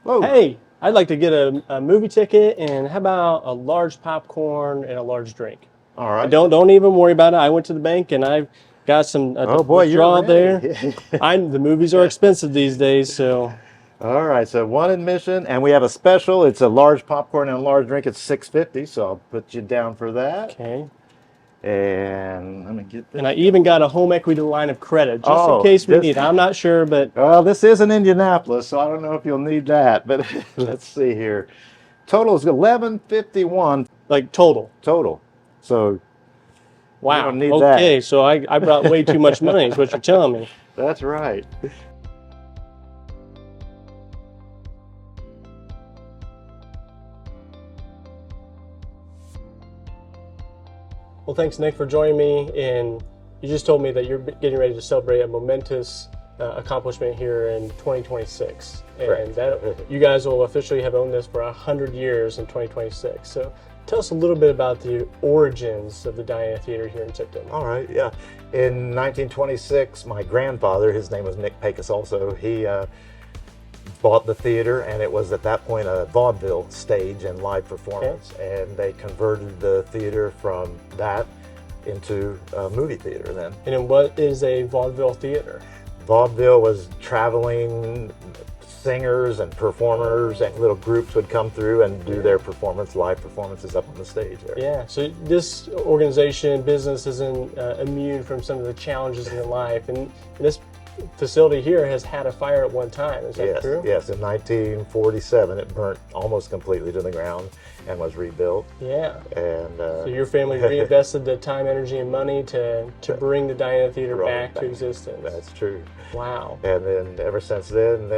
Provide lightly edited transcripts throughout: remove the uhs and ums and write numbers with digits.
Whoa. Hey, I'd like to get a movie ticket, and how about a large popcorn and a large drink? All right. Don't even worry about it. I went to the bank and I got some Oh boy, you're withdrawal there. ready. The movies are expensive these days, so All right, so one admission, and we have a special. It's a large popcorn and a large drink. It's $6.50, so I'll put you down for that. okay. And let me get this. And I even got a home equity line of credit just in Oh, case we this- need it. I'm not sure, but Well, this is in Indianapolis, so I don't know if you'll need that. But let's see here. Total is 1151 like total. total. So Wow. don't need okay, that. so I brought way too much money, is what you're telling me. that's right. Well, thanks, Nick, for joining me. And you just told me that you're getting ready to celebrate a momentous accomplishment here in 2026. Correct. And that you guys will officially have owned this for 100 years in 2026. So tell us a little bit about the origins of the Diana Theater here in Tipton. All right, yeah. In 1926, my grandfather, his name was Nick Paikos also, he bought the theater, and it was at that point a vaudeville stage and live performance. Okay. And they converted the theater from that into a movie theater then. And then what is a vaudeville theater? Vaudeville was traveling singers and performers, and little groups would come through and do their live performances up on the stage there. Yeah, so this organization, business, isn't immune from some of the challenges in life. And this facility here has had a fire at one time. Is that Yes, true? yes. In 1947, it burnt almost completely to the ground and was rebuilt. Yeah. And So your family reinvested the time, energy, and money to bring the Diana Theater back to existence. That's true. Wow. And then ever since then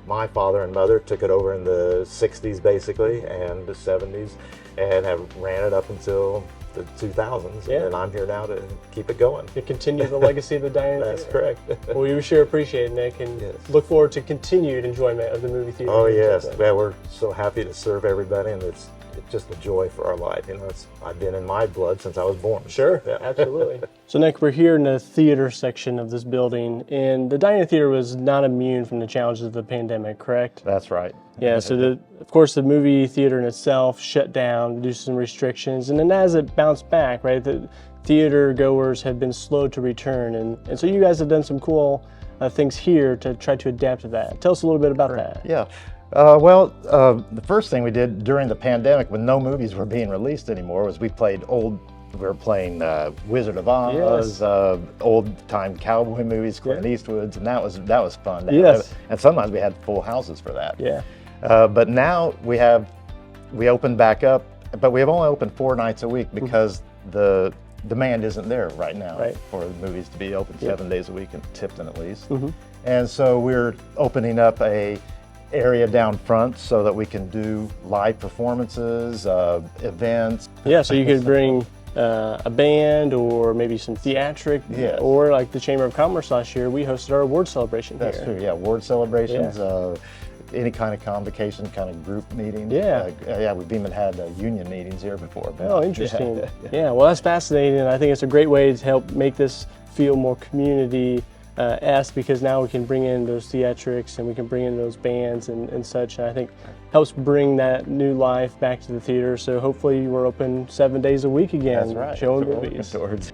my father and mother took it over in the 60s basically and the 70s and have ran it up until the 2000s. Yeah. And I'm here now to keep it going. To continue the legacy of the Diana That's Theater. correct. Well, we sure appreciate it, Nick, and Yes. look forward to continued enjoyment of the movie theater. Oh here in yes, Tipton. well, we're so happy to serve everybody, and it's just a joy for our life. You know, I've been in my blood since I was born. Sure, Yeah. absolutely. So, Nick, we're here in the theater section of this building, and the Diana Theater was not immune from the challenges of the pandemic, correct? That's right. Yeah, so of course the movie theater in itself shut down due to some restrictions, and then as it bounced back, right, the theater goers have been slow to return, and so you guys have done some cool things here to try to adapt to that. Tell us a little bit about that. Yeah. The first thing we did during the pandemic when no movies were being released anymore was we were playing Wizard of Oz, Yes. old-time cowboy movies, Clint Eastwood's, and that was fun. Yes. And sometimes we had full houses for that. Yeah. But now we opened back up, but we have only opened 4 nights a week because the demand isn't there right now for the movies to be open 7 days a week in Tipton at least. And so we're opening up a area down front so that we can do live performances, events. Yeah, so you could bring a band or maybe some theatric, Yes. or like the Chamber of Commerce last year, we hosted our award celebration That's here. true, yeah, award celebrations, any kind of convocation, kind of group meeting. Yeah. Yeah, we've even had union meetings here before. but- Oh, interesting. Yeah, well, that's fascinating. I think it's a great way to help make this feel more community-esque because now we can bring in those theatrics and we can bring in those bands and such. And I think helps bring that new life back to the theater. So hopefully we're open 7 days a week again, That's right. showing That's what we're movies. working towards.